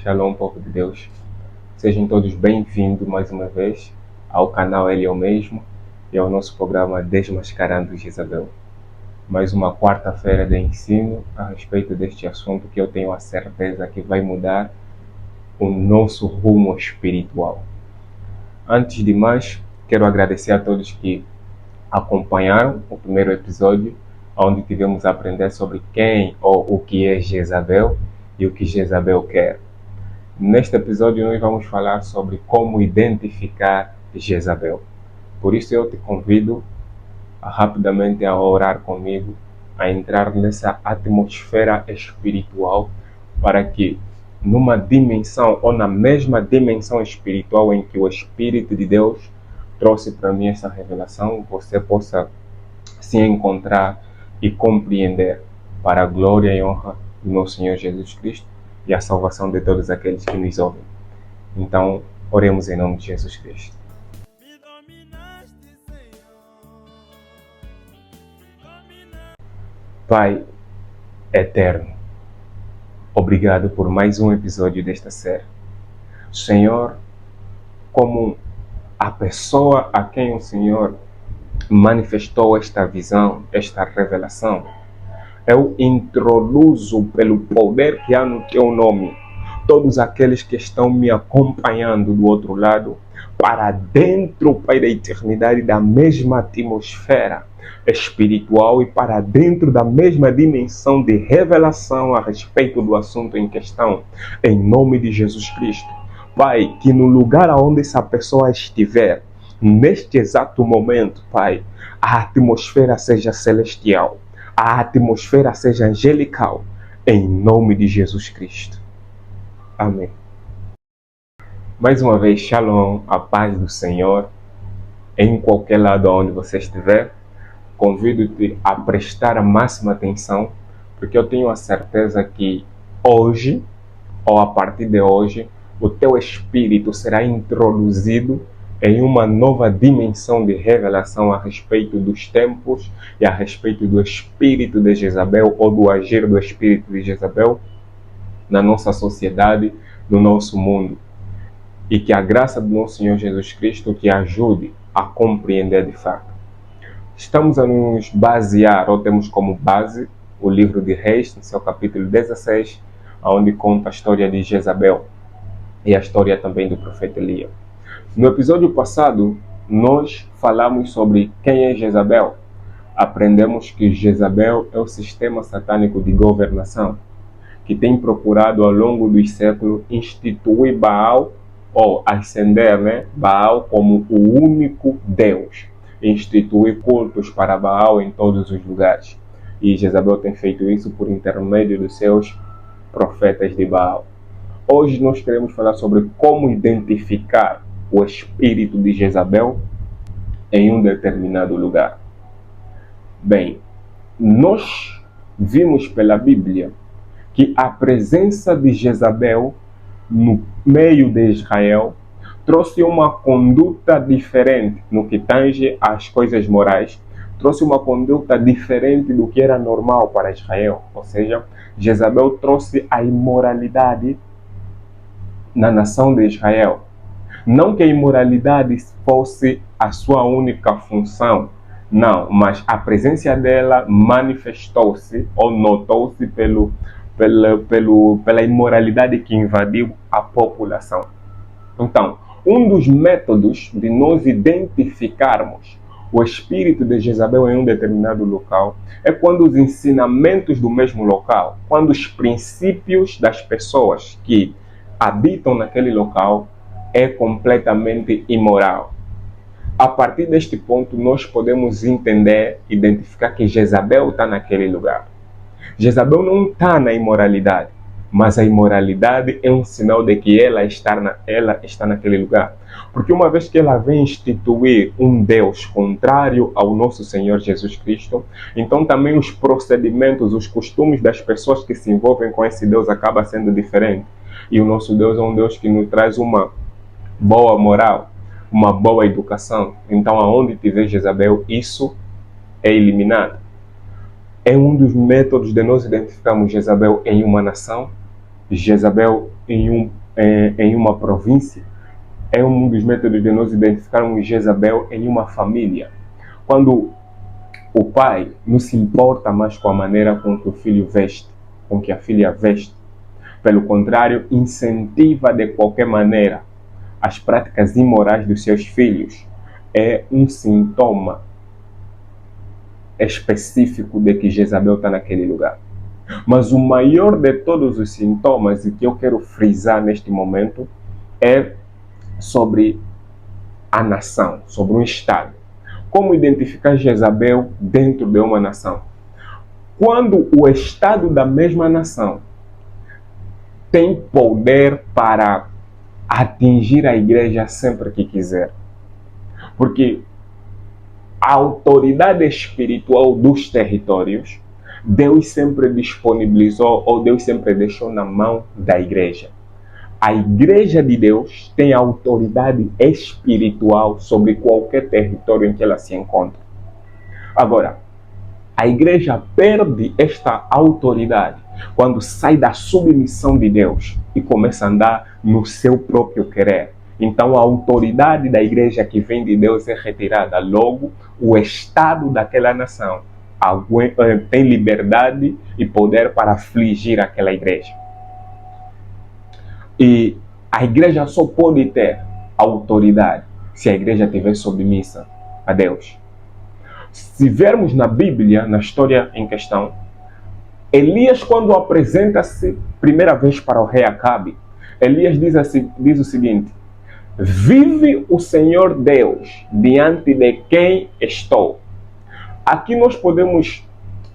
Shalom, povo de Deus. Sejam todos bem-vindos mais uma vez ao canal Ele é o Mesmo e ao nosso programa Desmascarando Jezabel. Mais uma quarta-feira de ensino a respeito deste assunto que eu tenho a certeza que vai mudar o nosso rumo espiritual. Antes de mais, quero agradecer a todos que acompanharam o primeiro episódio, onde tivemos a aprender sobre quem ou o que é Jezabel e o que Jezabel quer. Neste episódio nós vamos falar sobre como identificar Jezabel. Por isso eu te convido rapidamente a orar comigo, a entrar nessa atmosfera espiritual para que numa dimensão ou na mesma dimensão espiritual em que o Espírito de Deus trouxe para mim essa revelação, você possa se encontrar e compreender para a glória e honra do nosso Senhor Jesus Cristo e a salvação de todos aqueles que nos ouvem. Então, oremos em nome de Jesus Cristo. Pai eterno, obrigado por mais um episódio desta série. Senhor, como a pessoa a quem o Senhor manifestou esta visão, esta revelação, eu introduzo pelo poder que há no teu nome todos aqueles que estão me acompanhando do outro lado para dentro, Pai, da eternidade, da mesma atmosfera espiritual e para dentro da mesma dimensão de revelação a respeito do assunto em questão, em nome de Jesus Cristo. Pai, que no lugar onde essa pessoa estiver, neste exato momento, Pai, a atmosfera seja celestial, a atmosfera seja angelical, em nome de Jesus Cristo. Amém. Mais uma vez, Shalom, a paz do Senhor, em qualquer lado onde você estiver. Convido-te a prestar a máxima atenção, porque eu tenho a certeza que hoje, ou a partir de hoje, o teu espírito será introduzido em uma nova dimensão de revelação a respeito dos tempos e a respeito do espírito de Jezabel ou do agir do espírito de Jezabel na nossa sociedade, no nosso mundo. E que a graça do nosso Senhor Jesus Cristo te ajude a compreender de fato. Estamos a nos basear, ou temos como base, o livro de Reis, no seu capítulo 16, onde conta a história de Jezabel e a história também do profeta Elias. No episódio passado, nós falamos sobre quem é Jezabel. Aprendemos que Jezabel é o sistema satânico de governação, que tem procurado ao longo dos séculos instituir Baal, ou ascender, Baal como o único Deus, instituir cultos para Baal em todos os lugares. E Jezabel tem feito isso por intermédio dos seus profetas de Baal. Hoje nós queremos falar sobre como identificar o espírito de Jezabel em um determinado lugar. Bem, nós vimos pela Bíblia que a presença de Jezabel no meio de Israel trouxe uma conduta diferente no que tange às coisas morais, trouxe uma conduta diferente do que era normal para Israel. Ou seja, Jezabel trouxe a imoralidade na nação de Israel. Não que a imoralidade fosse a sua única função, não, mas a presença dela manifestou-se ou notou-se pela imoralidade que invadiu a população. Então, um dos métodos de nós identificarmos o espírito de Jezabel em um determinado local é quando os ensinamentos do mesmo local, quando os princípios das pessoas que habitam naquele local é completamente imoral. A partir deste ponto, nós podemos entender, identificar que Jezabel está naquele lugar. Jezabel não está na imoralidade, mas a imoralidade é um sinal de que ela está naquele lugar. Porque uma vez que ela vem instituir um Deus contrário ao nosso Senhor Jesus Cristo, então também os procedimentos, os costumes das pessoas que se envolvem com esse Deus acabam sendo diferentes. E o nosso Deus é um Deus que nos traz uma boa moral, uma boa educação. Então, aonde tiver Jezabel, isso é eliminado. É um dos métodos de nós identificarmos Jezabel em uma nação. Jezabel em uma província, é um dos métodos de nós identificarmos Jezabel em uma família. Quando o pai não se importa mais com a maneira com que o filho veste, com que a filha veste. Pelo contrário, incentiva de qualquer maneira as práticas imorais dos seus filhos. É um sintoma específico de que Jezabel está naquele lugar. Mas o maior de todos os sintomas, e que eu quero frisar neste momento, é sobre a nação, sobre um estado. Como identificar Jezabel dentro de uma nação? Quando o estado da mesma nação tem poder para atingir a igreja sempre que quiser. Porque a autoridade espiritual dos territórios, Deus sempre disponibilizou, ou Deus sempre deixou na mão da igreja. A igreja de Deus tem autoridade espiritual sobre qualquer território em que ela se encontra. Agora, a igreja perde esta autoridade quando sai da submissão de Deus e começa a andar no seu próprio querer. Então a autoridade da igreja que vem de Deus é retirada. Logo, o estado daquela nação tem liberdade e poder para afligir aquela igreja. E a igreja só pode ter autoridade se a igreja estiver submissa a Deus. Se vermos na Bíblia, na história em questão, Elias, quando apresenta-se primeira vez para o rei Acabe, Elias diz o seguinte: vive o Senhor Deus diante de quem estou. Aqui nós podemos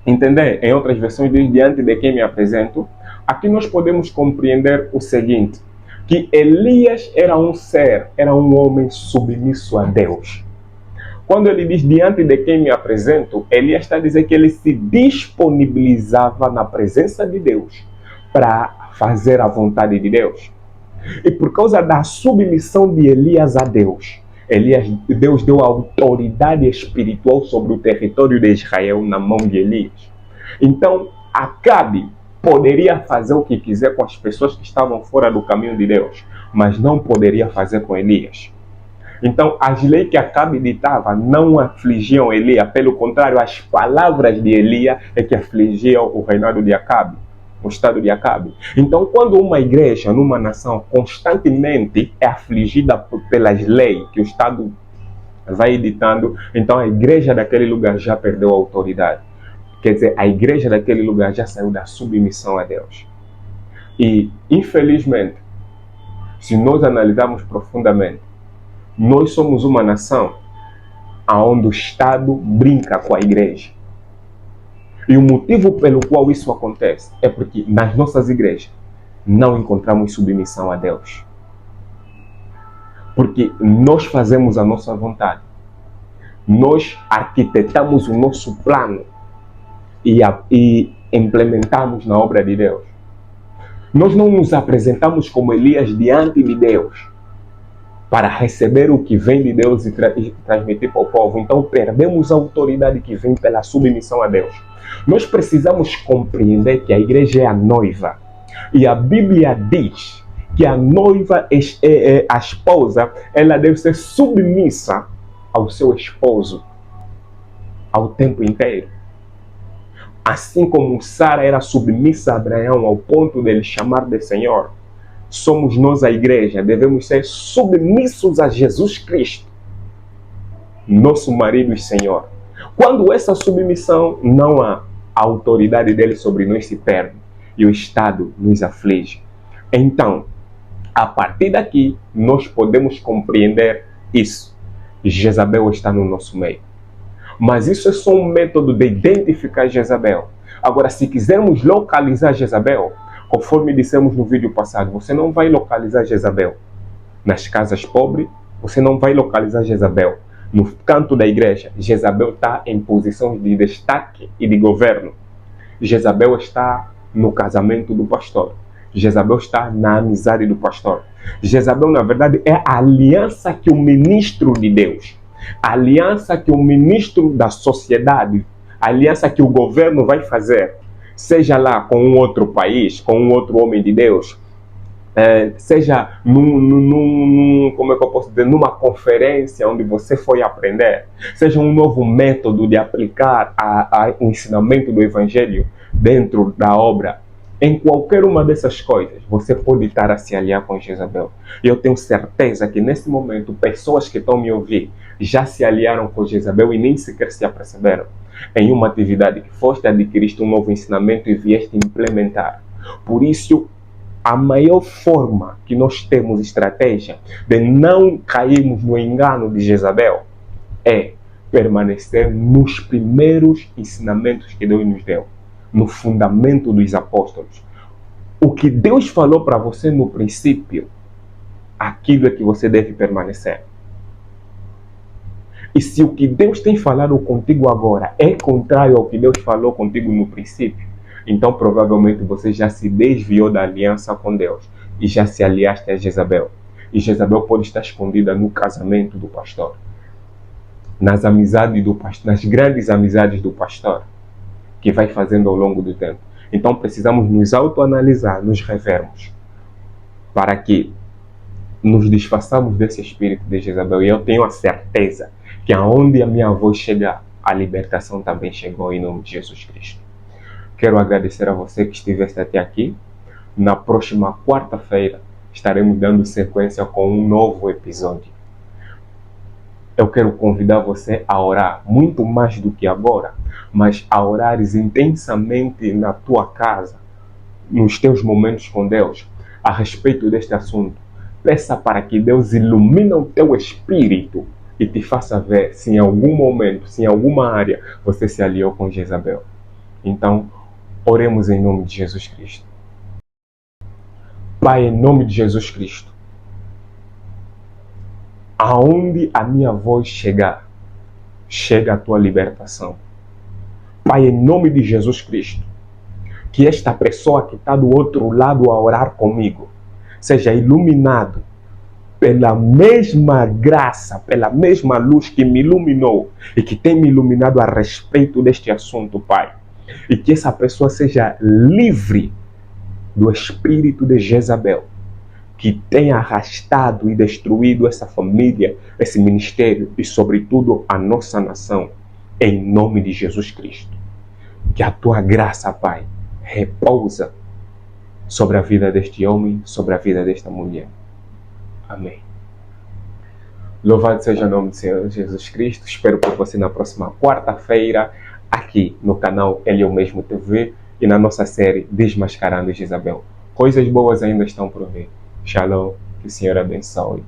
entender, em outras versões diz diante de quem me apresento. Aqui nós podemos compreender o seguinte, que Elias era um homem submisso a Deus. Quando ele diz diante de quem me apresento, Elias está a dizer que ele se disponibilizava na presença de Deus para fazer a vontade de Deus. E por causa da submissão de Elias a Deus, Deus deu autoridade espiritual sobre o território de Israel na mão de Elias. Então, Acabe poderia fazer o que quiser com as pessoas que estavam fora do caminho de Deus, mas não poderia fazer com Elias. Então, as leis que Acabe ditava não afligiam Elias, pelo contrário, as palavras de Elias é que afligiam o reinado de Acabe, o estado de Acabe. Então, quando uma igreja, numa nação, constantemente é afligida pelas leis que o Estado vai editando, então a igreja daquele lugar já perdeu a autoridade. Quer dizer, a igreja daquele lugar já saiu da submissão a Deus. E, infelizmente, se nós analisarmos profundamente, nós somos uma nação onde o Estado brinca com a igreja. E o motivo pelo qual isso acontece é porque nas nossas igrejas não encontramos submissão a Deus. Porque nós fazemos a nossa vontade. Nós arquitetamos o nosso plano e implementamos na obra de Deus. Nós não nos apresentamos como Elias diante de Deus para receber o que vem de Deus e transmitir para o povo. Então perdemos a autoridade que vem pela submissão a Deus. Nós precisamos compreender que a igreja é a noiva. E a Bíblia diz que a noiva, a esposa, ela deve ser submissa ao seu esposo ao tempo inteiro. Assim como Sara era submissa a Abraão ao ponto de ele chamar de Senhor, somos nós a igreja, devemos ser submissos a Jesus Cristo, nosso marido e Senhor. Quando essa submissão não há, a autoridade dele sobre nós se perde e o Estado nos aflige. Então, a partir daqui, nós podemos compreender isso. Jezabel está no nosso meio. Mas isso é só um método de identificar Jezabel. Agora, se quisermos localizar Jezabel, conforme dissemos no vídeo passado, você não vai localizar Jezabel nas casas pobres, você não vai localizar Jezabel no canto da igreja. Jezabel está em posição de destaque e de governo. Jezabel está no casamento do pastor. Jezabel está na amizade do pastor. Jezabel, na verdade, é a aliança que o ministro de Deus, a aliança que o ministro da sociedade, a aliança que o governo vai fazer, seja lá com um outro país, com um outro homem de Deus, seja como é que eu posso dizer, numa conferência onde você foi aprender, seja um novo método de aplicar o ensinamento do Evangelho dentro da obra, em qualquer uma dessas coisas, você pode estar a se aliar com Jezabel. E eu tenho certeza que nesse momento, pessoas que estão me ouvindo já se aliaram com Jezabel e nem sequer se aperceberam em uma atividade que foste adquiriste um novo ensinamento e vieste implementar. Por isso, a maior forma que nós temos estratégia de não cairmos no engano de Jezabel é permanecer nos primeiros ensinamentos que Deus nos deu, no fundamento dos apóstolos. O que Deus falou para você no princípio, aquilo é que você deve permanecer. E se o que Deus tem falado contigo agora é contrário ao que Deus falou contigo no princípio, então provavelmente você já se desviou da aliança com Deus e já se aliaste a Jezabel. E Jezabel pode estar escondida no casamento do pastor, nas amizades do pastor, nas grandes amizades do pastor, que vai fazendo ao longo do tempo. Então precisamos nos autoanalisar, nos revermos, para que nos desfaçamos desse espírito de Jezabel. E eu tenho a certeza que aonde a minha voz chegar, a libertação também chegou em nome de Jesus Cristo. Quero agradecer a você que estivesse até aqui. Na próxima quarta-feira estaremos dando sequência com um novo episódio. Eu quero convidar você a orar muito mais do que agora, mas a orares intensamente na tua casa, nos teus momentos com Deus, a respeito deste assunto. Peça para que Deus ilumine o teu espírito e te faça ver se em algum momento, se em alguma área você se aliou com Jezabel. Então, oremos em nome de Jesus Cristo. Pai, em nome de Jesus Cristo, aonde a minha voz chegar, chega a tua libertação. Pai, em nome de Jesus Cristo, que esta pessoa que está do outro lado a orar comigo seja iluminado pela mesma graça, pela mesma luz que me iluminou e que tem me iluminado a respeito deste assunto, Pai. E que essa pessoa seja livre do espírito de Jezabel, que tem arrastado e destruído essa família, esse ministério e, sobretudo, a nossa nação, em nome de Jesus Cristo. Que a tua graça, Pai, repousa sobre a vida deste homem, sobre a vida desta mulher. Amém. Louvado seja o nome do Senhor Jesus Cristo. Espero por você na próxima quarta-feira, aqui no canal Ele é o Mesmo TV e na nossa série Desmascarando Jezabel. Coisas boas ainda estão por vir. Shalom, que o Senhor abençoe.